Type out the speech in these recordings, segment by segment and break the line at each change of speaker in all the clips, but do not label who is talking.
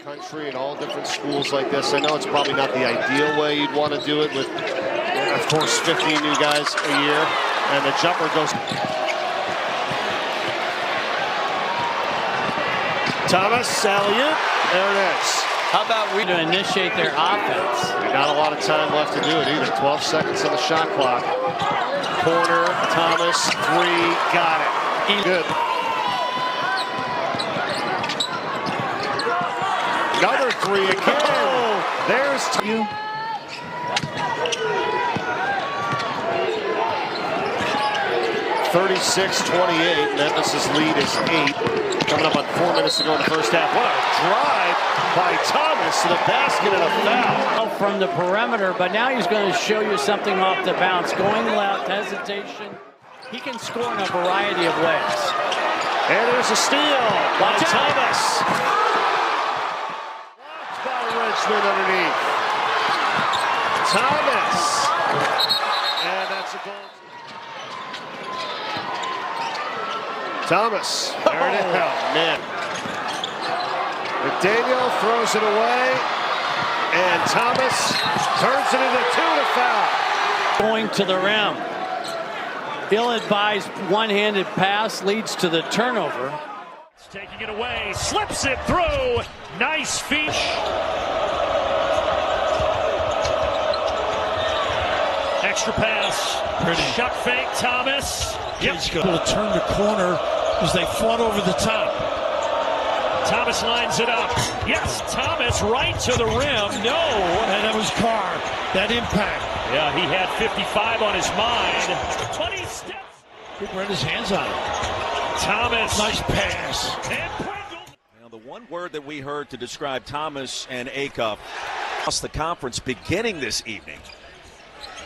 country and all different schools like this. I know it's probably not the ideal way you'd want to do it with, of course, 15 new guys a year. And the jumper goes. Thomas, alley-oop. There it is.
How about we to initiate their offense?
Not a lot of time left to do it either. 12 seconds on the shot clock. Corner, Thomas, three, got it. Good. Another three again. Oh, there's you. (36-28). Memphis' lead is 8. Coming up on 4 minutes to go in the first half. What a drive by Thomas to the basket and a foul.
From the perimeter, but now he's going to show you something off the bounce. Going without hesitation. He can score in a variety of ways.
And there's a steal by Thomas. Blocked by Richmond underneath. Thomas. And that's a goal. Thomas. There it is. Oh, man. McDaniel throws it away. And Thomas turns it into 2 to foul.
Going to the rim. Ill-advised one-handed pass leads to the turnover.
Taking it away, slips it through. Nice feet. Extra pass. Pretty. Shot fake, Thomas. Yep.
Will turn the corner as they fought over the top.
Thomas lines it up. Yes, Thomas right to the rim. No.
And that was Carr. That impact.
Yeah, he had 55 on his mind. 20 steps.
Cooper had his hands on it.
Thomas.
Nice pass.
And Pringle.
Now, the one word that we heard to describe Thomas and Acuff across the conference beginning this evening,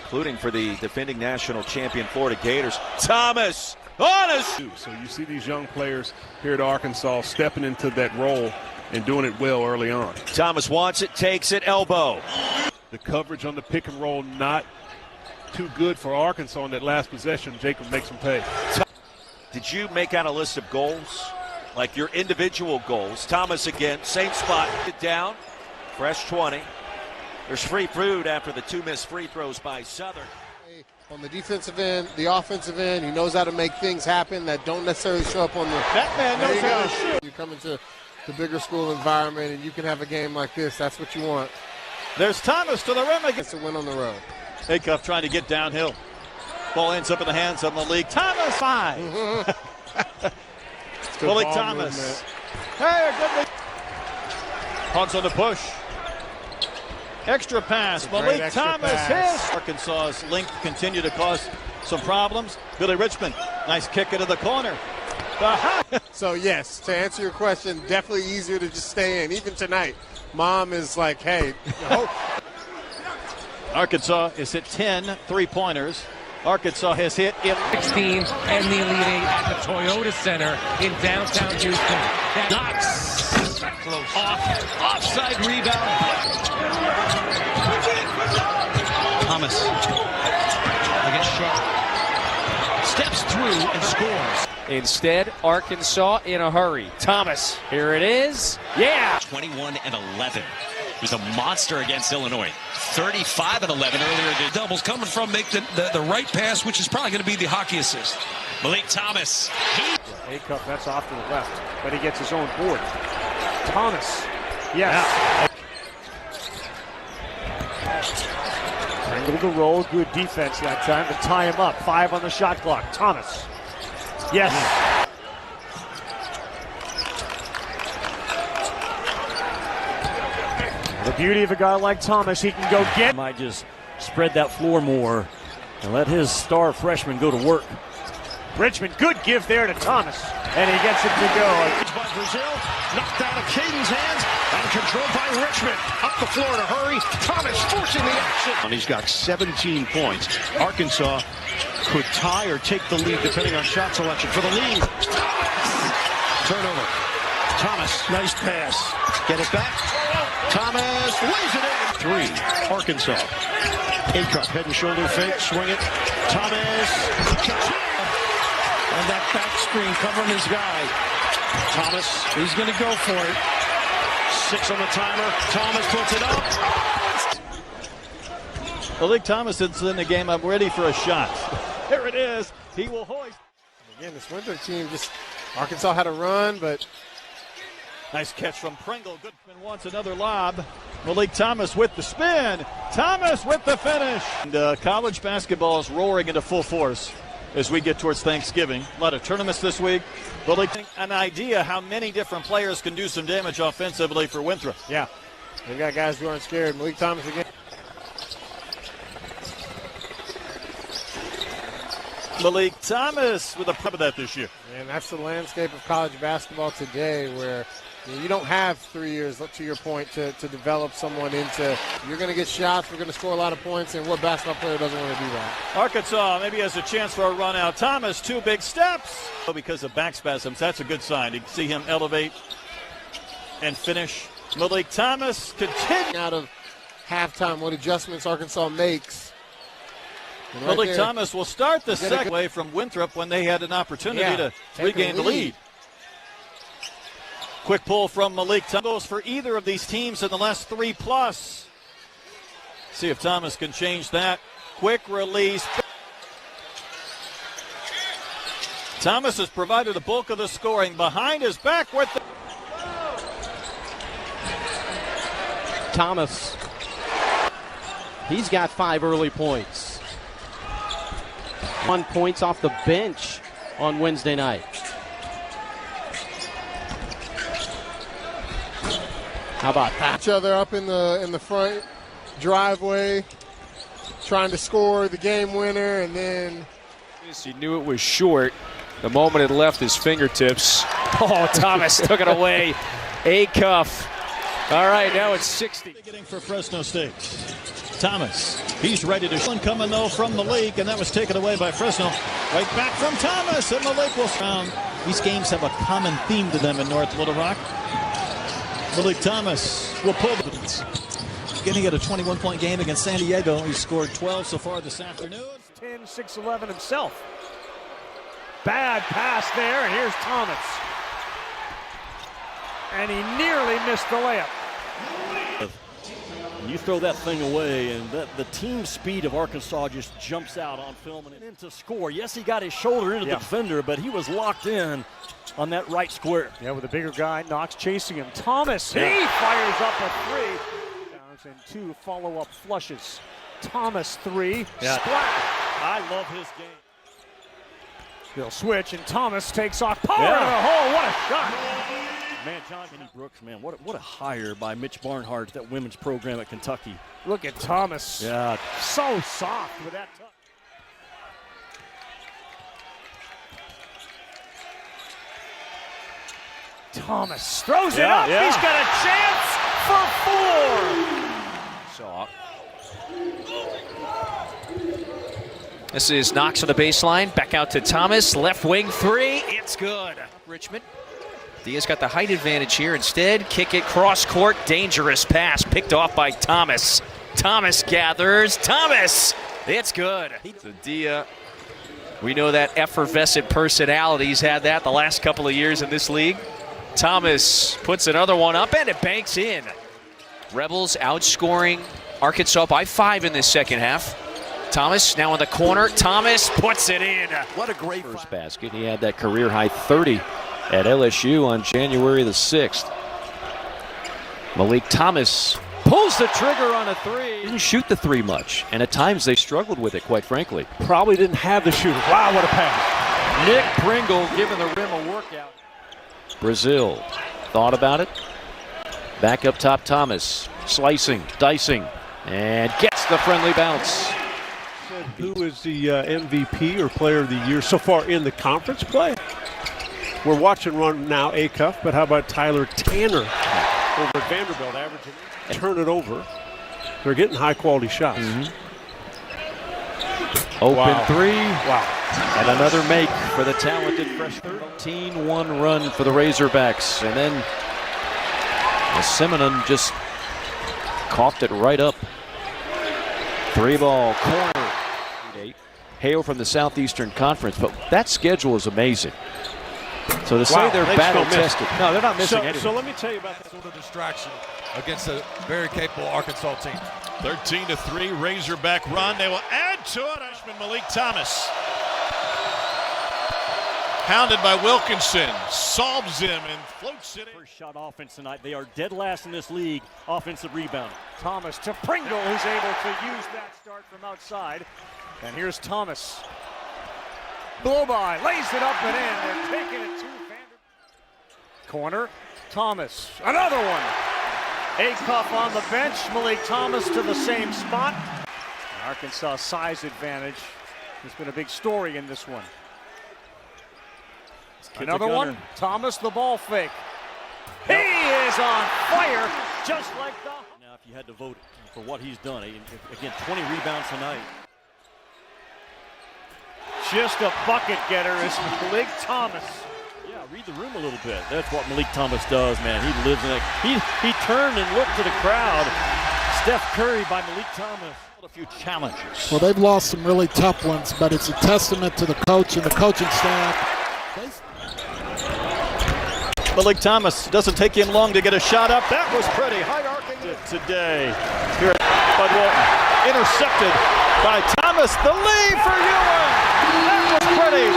including for the defending national champion Florida Gators. Thomas on us.
So you see these young players here at Arkansas stepping into that role and doing it well early on.
Thomas wants it, takes it, elbow.
The coverage on the pick and roll not too good for Arkansas on that last possession. Jacob makes them pay.
Did you make out a list of goals? Like your individual goals. Thomas again, same spot. Get down. Fresh 20. There's free food after the 2 missed free throws by Southern.
On the defensive end, the offensive end, he knows how to make things happen that don't necessarily show up on the.
That man knows how to shoot.
You come into the bigger school environment and you can have a game like this. That's what you want.
There's Thomas to the rim again.
It's a win on the road.
Acuff trying to get downhill. Ball ends up in the hands of Malik Thomas. 5. Malik Thomas. Movement. Hey, good. Hugs on the push. Extra pass. Malik Thomas hits. Arkansas's length continue to cause some problems. Billy Richmond, nice kick into the corner.
So, yes, to answer your question, definitely easier to just stay in. Even tonight, Mom is like, hey.
Arkansas has hit 10 three-pointers. Arkansas has hit
16 and the Elite Eight at the Toyota Center in downtown Houston. That knocks close. Offside rebound. Thomas against Sharp. Steps through and scores.
Instead, Arkansas in a hurry. Thomas, here it is. Yeah.
21 and 11. He was a monster against Illinois. 35 and 11 earlier. Doubles coming from make the right pass, which is probably going to be the hockey assist. Malik Thomas.
Acuff, that's off to the left, but he gets his own board. Thomas. Yes. Angle the roll. Good defense that time to tie him up. 5 on the shot clock. Thomas. Yes. The beauty of a guy like Thomas, he can go get.
Might just spread that floor more and let his star freshman go to work.
Richmond, good give there to Thomas, and he gets it to go.
By Brazil, knocked out of Caden's hands, and controlled by Richmond. Up the floor to hurry. Thomas forcing the action.
And he's got 17 points. Arkansas could tie or take the lead depending on shot selection for the lead. Turnover. Thomas, nice pass. Get it back. Thomas lays it in. 3, Arkansas. Acuff, head and shoulder fake, swing it. Thomas.
And that back screen covering his guy.
Thomas.
He's going to go for it.
6 on the timer. Thomas puts it up.
Malik Thomas is in the game. I'm ready for a shot. There it is. He will hoist.
Again, this Winthrop team Arkansas had a run, but
nice catch from Pringle. Goodman wants another lob. Malik Thomas with the spin. Thomas with the finish. And college basketball is roaring into full force as we get towards Thanksgiving. A lot of tournaments this week. Malik, an idea how many different players can do some damage offensively for Winthrop.
Yeah, they've got guys who aren't scared. Malik Thomas again.
Malik Thomas with a prep of that this year.
And that's the landscape of college basketball today, where you don't have 3 years, to your point, to develop someone into, you're going to get shots, we're going to score a lot of points, and what basketball player doesn't want to do that?
Arkansas maybe has a chance for a run out. Thomas, 2 big steps. Because of back spasms, that's a good sign. You can see him elevate and finish. Malik Thomas continue.
Out of halftime, what adjustments Arkansas makes. Right
Malik Thomas will start the second way from Winthrop when they had an opportunity to regain the lead. Quick pull from Malik Thomas for either of these teams in the last 3+. See if Thomas can change that. Quick release. Thomas has provided the bulk of the scoring behind his back with the
Thomas. He's got 5 early points. 1 points off the bench on Wednesday night. How about that?
Each other up in the front driveway, trying to score the game winner, and then
He knew it was short the moment it left his fingertips. Oh, Thomas took it away. A cuff. All right, now it's 60.
Getting for Fresno State. Thomas, he's ready to one coming though from Malik, and that was taken away by Fresno. Right back from Thomas, and Malik will round. These games have a common theme to them in North Little Rock. Malik Thomas will pull. Getting at a 21-point game against San Diego. He scored 12 so far this afternoon.
10, 6, 11 himself. Bad pass there, and here's Thomas. And he nearly missed the layup.
You throw that thing away, and the team speed of Arkansas just jumps out on film and into score. Yes, he got his shoulder into the defender, but he was locked in on that right square.
Yeah, with a bigger guy, Knox chasing him. Thomas, he fires up a 3. And 2 follow-up flushes. Thomas 3. Splash.
I love his game.
They'll switch, and Thomas takes off. Power to the hole. What a shot.
Man, John Kenny Brooks, man, what a hire by Mitch Barnhart, that women's program at Kentucky.
Look at Thomas.
Yeah.
So soft with that touch. Thomas throws it up.
Yeah.
He's got a chance for 4.
This is Knox on the baseline. Back out to Thomas. Left wing 3. It's good. Richmond. Diaz got the height advantage here. Instead, kick it cross court. Dangerous pass picked off by Thomas. Thomas gathers. Thomas. It's good. So Dia, we know that effervescent personality. He's had that the last couple of years in this league. Thomas puts another one up, and it banks in. Rebels outscoring Arkansas by 5 in this second half. Thomas now in the corner. Thomas puts it in.
What a great first basket. He had that career high 30 at LSU on January the 6th. Malik Thomas pulls the trigger on a 3. Didn't shoot the 3 much, and at times they struggled with it, quite frankly.
Probably didn't have the shooter. Wow, what a pass.
Nick Pringle giving the rim a workout. Brazil thought about it. Back up top, Thomas slicing, dicing, and gets the friendly bounce.
Who is the MVP or player of the year so far in the conference play? We're watching run now Acuff, but how about Tyler Tanner over at Vanderbilt, averaging turn it over. They're getting high quality shots.
Open 3.
Wow.
And another make for the talented freshman. 13-1 run for the Razorbacks. And then Simonon just coughed it right up. 3-ball corner. Hail from the Southeastern Conference, but that schedule is amazing. So to say they're battle tested. No, they're not missing anything.
So let me tell you about that
sort of distraction against a very capable Arkansas team.
13-3 Razorback run. They will add to it. Freshman Malik Thomas. Hounded by Wilkinson. Solves him and floats it in.
First shot offense tonight. They are dead last in this league. Offensive rebound. Thomas to Pringle, who's able to use that start from outside. And here's Thomas. Blow by, lays it up and in. They're taking it to Vanderbilt. Corner, Thomas, another one. Acuff on the bench, Malik Thomas to the same spot. Arkansas size advantage. There's been a big story in this one. Another one, Thomas the ball fake. He is on fire, just like the... Now if you had to vote for what he's done, again, 20 rebounds tonight. Just a bucket getter is Malik Thomas. Yeah, read the room a little bit. That's what Malik Thomas does, man. He lives in it. He turned and looked to the crowd. Steph Curry by Malik Thomas. A few challenges.
Well, they've lost some really tough ones, but it's a testament to the coach and the coaching staff.
Malik Thomas, doesn't take him long to get a shot up. That was pretty. High arcing today. Here at Bud Walton. Intercepted by Thomas. The lead for Ewing. That was pretty.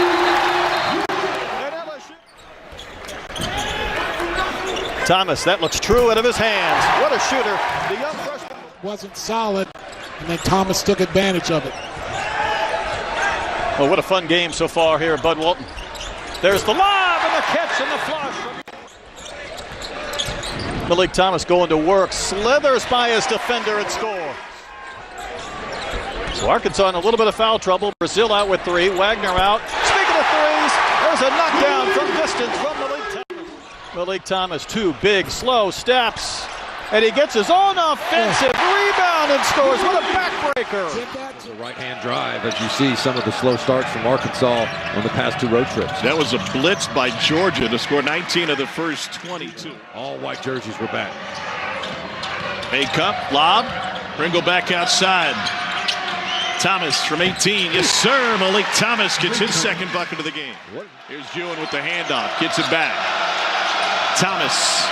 Thomas, that looks true out of his hands. What a shooter. The young freshman
wasn't solid, and then Thomas took advantage of it.
Well, what a fun game so far here at Bud Walton. There's the lob and the catch and the flush. Malik Thomas going to work, slithers by his defender and scores. So Arkansas in a little bit of foul trouble. Brazil out with 3, Wagner out. Speaking of threes, there's a knockdown from distance from Malik Thomas. Malik Thomas, 2 big, slow steps. And he gets his own offensive rebound and scores. What a backbreaker.
It's a right-hand drive, as you see some of the slow starts from Arkansas on the past 2 road trips.
That was a blitz by Georgia to score 19 of the first 22.
All white jerseys were back.
Acuff, lob. Pringle back outside. Thomas from 18. Yes, sir. Malik Thomas gets his second bucket of the game. Here's Ewing with the handoff. Gets it back. Thomas.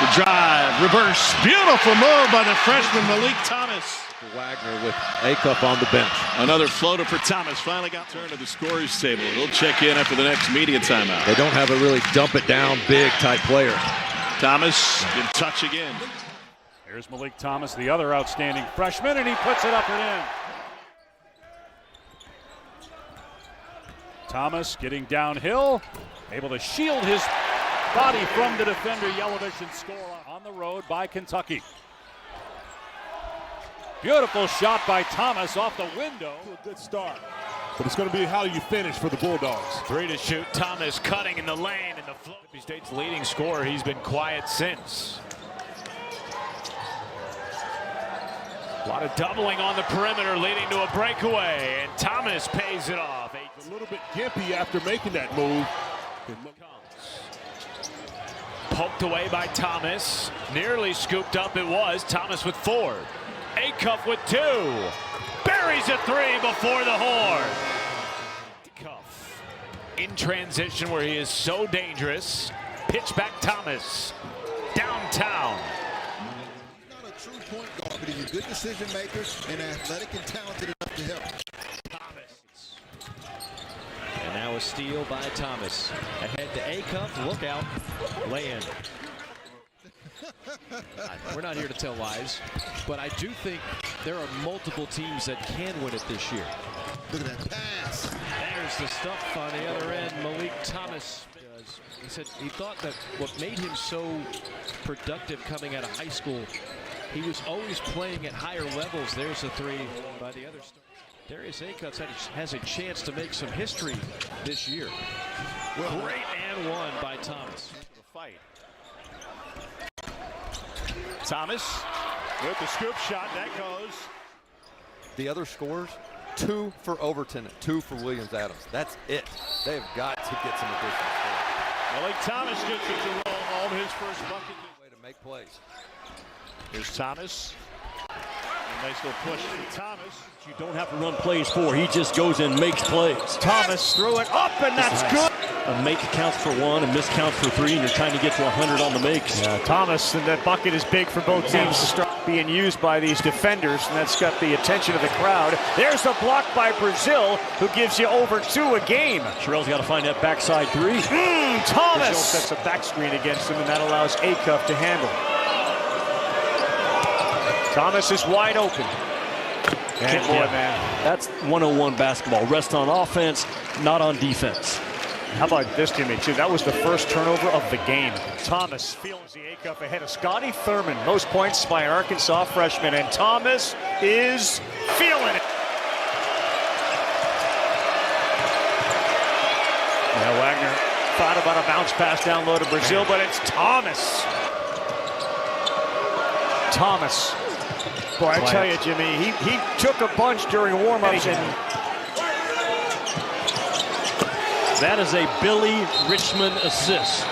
The drive, reverse, beautiful move by the freshman Malik Thomas.
Wagner with Acuff on the bench.
Another floater for Thomas. Finally got turn to the scorer's table. We'll check in after the next media timeout.
They don't have a really dump it down big type player.
Thomas in touch again.
Here's Malik Thomas, the other outstanding freshman, and he puts it up and in. Thomas getting downhill, able to shield his body from the defender. Yelovich and score on the road by Kentucky. Beautiful shot by Thomas off the window.
A good start, but it's going to be how you finish for the Bulldogs.
3 to shoot. Thomas cutting in the lane and the flow. Mississippi State's leading scorer. He's been quiet since. A lot of doubling on the perimeter leading to a breakaway, and Thomas pays it off.
A little bit gimpy after making that move.
Poked away by Thomas. Nearly scooped up it was. Thomas with 4. Acuff with 2. Buries a 3 before the horn. Acuff in transition where he is so dangerous. Pitch back Thomas. Downtown.
Not a true point guard, but he's a good decision maker and athletic and talented enough to help.
Thomas. And now a steal by Thomas. Ahead to Acuff. Look out. Lay-in. We're not here to tell lies, but I do think there are multiple teams that can win it this year.
Look at that pass.
There's the stuff on the other end. Malik Thomas. He said he thought that what made him so productive coming out of high school, he was always playing at higher levels. There's a 3 by the other star. Darius Acuff has a chance to make some history this year. Well, great and 1 by Thomas.
The fight. Thomas with the scoop shot. That goes.
The other scores, 2 for Overton, 2 for Williams-Adams. That's it. They've got to get some additional scores.
Malik Thomas gets it to roll on his first bucket.
Way to make plays.
Here's Thomas. Nice little push for Thomas.
You don't have to run plays for. He just goes and makes plays.
Thomas threw it up, and that's good.
A make counts for 1, a miss counts for 3, and you're trying to get to 100 on the makes.
Yeah, Thomas, and that bucket is big for both teams to start being used by these defenders, and that's got the attention of the crowd. There's the block by Brazil, who gives you over 2 a game.
Sherrell's got to find that backside 3.
Thomas! Brazil sets a back screen against him, and that allows Acuff to handle. Thomas is wide open. And boy, man.
That's 101 basketball. Rest on offense, not on defense.
How about this, Jimmy, too? That was the first turnover of the game. Thomas feels the Acuff ahead of Scotty Thurman. Most points by an Arkansas freshman, and Thomas is feeling it. Now Wagner thought about a bounce pass down low to Brazil, but it's Thomas. Thomas. Boy, I tell you, Jimmy, he took a bunch during warm-ups.
That is a Billy Richmond assist.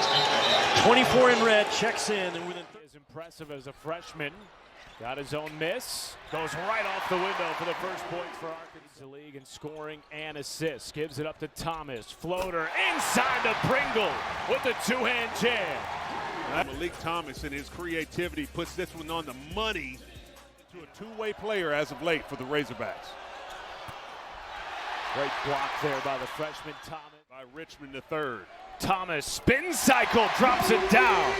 24 in red, checks in, and within
as impressive as a freshman. Got his own miss. Goes right off the window for the first points for Arkansas League in scoring and assists. Gives it up to Thomas. Floater inside to Pringle with the two-hand jam.
Malik Thomas and his creativity puts this one on the money to a two-way player as of late for the Razorbacks.
Great block there by the freshman Thomas.
By Richmond III.
Thomas spin cycle, drops it down.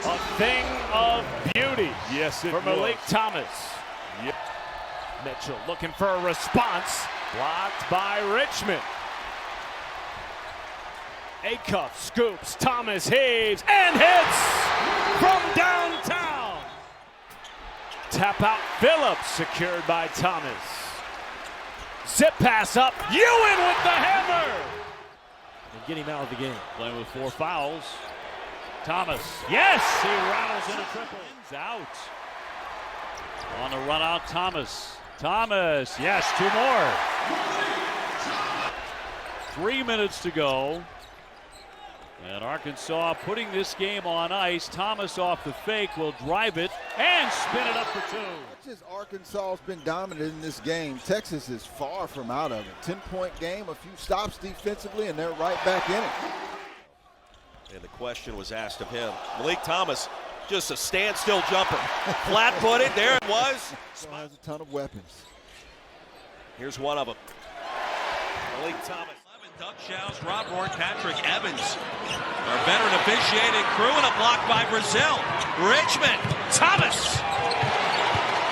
A thing of beauty.
Yes, it
for Malik Thomas.
Yep.
Mitchell looking for a response. Blocked by Richmond. Acuff scoops, Thomas heaves and hits from downtown. Tap out Phillips, secured by Thomas. Zip pass up, Ewan with the hammer.
and get him out of the game.
Playing with 4 fouls. Thomas, yes, he rattles in a triple. Out. On the run out, Thomas. Thomas, yes, 2 more. 3 minutes to go. And Arkansas putting this game on ice. Thomas off the fake will drive it and spin it up for 2.
Much as Arkansas has been dominant in this game, Texas is far from out of it. 10-point game, a few stops defensively, and they're right back in it.
And the question was asked of him. Malik Thomas, just a standstill jumper. Flat-footed, there it was.
Still has a ton of weapons.
Here's one of them. Malik Thomas.
Doug Shows, Rob Rourke, Patrick Evans. Our veteran officiating crew, and a block by Brazil. Richmond, Thomas.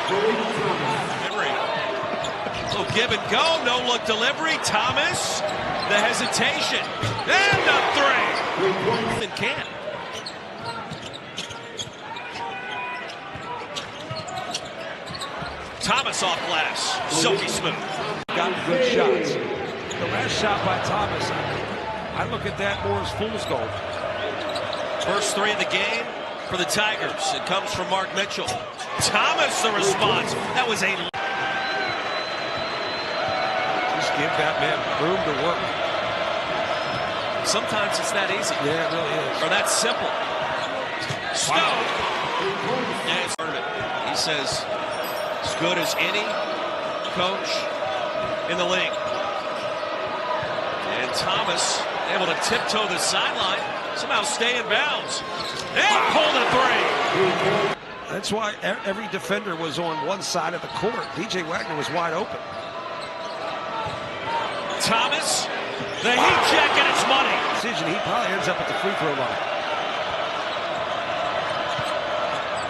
Delivery. Little give and go, no look delivery. Thomas, the hesitation, and a 3. And can't. Thomas off glass, silky smooth.
Got good shots. The last shot by Thomas, I look at that more as fool's gold.
First 3 of the game for the Tigers. It comes from Mark Mitchell. Thomas the response. That was a...
Just give that man room to work.
Sometimes it's that easy.
Yeah, it really is.
Or that simple. Snow. And it's tournament. He says, as good as any coach in the league. And Thomas able to tiptoe the sideline, somehow stay in bounds. And pulled a 3.
That's why every defender was on one side of the court. DJ Wagner was wide open.
Thomas, the heat check, and it's money.
Decision, he probably ends up at the free throw line.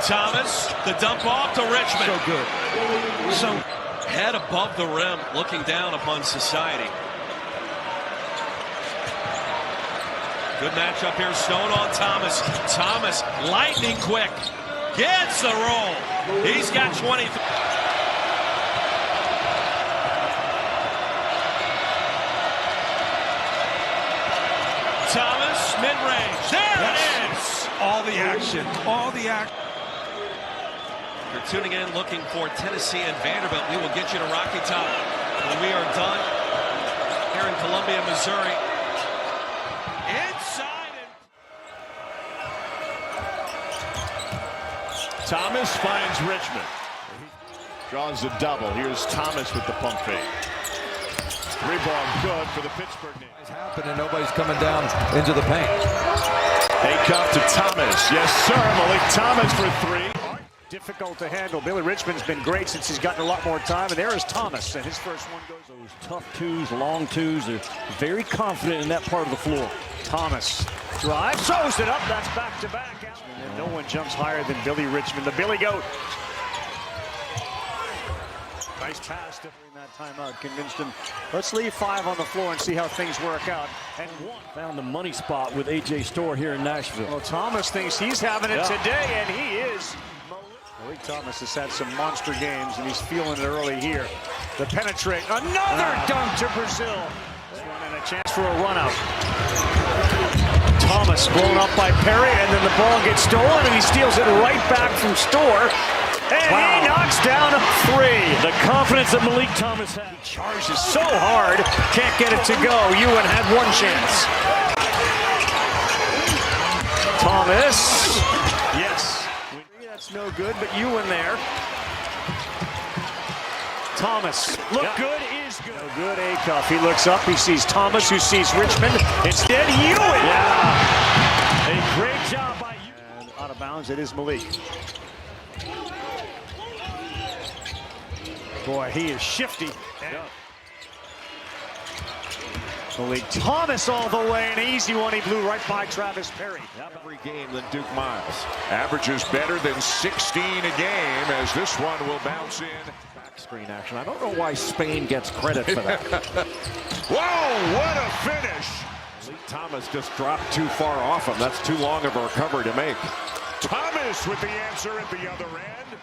Thomas, the dump off to Richmond.
So good. So
head above the rim, looking down upon society. Good matchup here, Stone on Thomas. Thomas, lightning quick, gets the roll. He's got 23. Thomas, mid-range, there it is.
All the action, all the action.
You're tuning in looking for Tennessee and Vanderbilt. We will get you to Rocky Top when we are done here in Columbia, Missouri. Inside and
Thomas finds Richmond.
Draws a double. Here's Thomas with the pump fake. Three-ball good for the Pittsburgh name.
It's happening. Nobody's coming down into the paint.
Take to Thomas. Yes, sir. Malik Thomas for three.
Difficult to handle. Billy Richmond's been great since he's gotten a lot more time. And there is Thomas. And his first one goes those tough twos, long twos. They're very confident in that part of the floor. Thomas drives, throws it up. That's back-to-back. And no one jumps higher than Billy Richmond. The Billy Goat. Nice pass in that timeout. Convinced him. Let's leave 5 on the floor and see how things work out. And 1 found the money spot with A.J. Storr here in Nashville. Well, Thomas thinks he's having it today, and he is. Malik Thomas has had some monster games, and he's feeling it early here. The penetrate. Another dunk to Brazil. And a chance for a run out. Thomas blown up by Perry, and then the ball gets stolen, and he steals it right back from Storr. And he knocks down a 3. The confidence that Malik Thomas had. He charges so hard, can't get it to go. Ewan had 1 chance. Thomas. Yes. That's no good, but Ewan there. Thomas. Look good is good. No good, Acuff. He looks up, he sees Thomas, who sees Richmond. Instead, Ewan. Yeah. A great job by Ewan. And out of bounds, it is Malik. Boy, he is shifty. Malik Thomas all the way, an easy one. He blew right by Travis Perry.
Every game than Duke Miles. Averages better than 16 a game as this one will bounce in.
Back screen action. I don't know why Spain gets credit for that.
Whoa, what a finish.
Malik Thomas just dropped too far off him. That's too long of a recovery to make.
Thomas with the answer at the other end.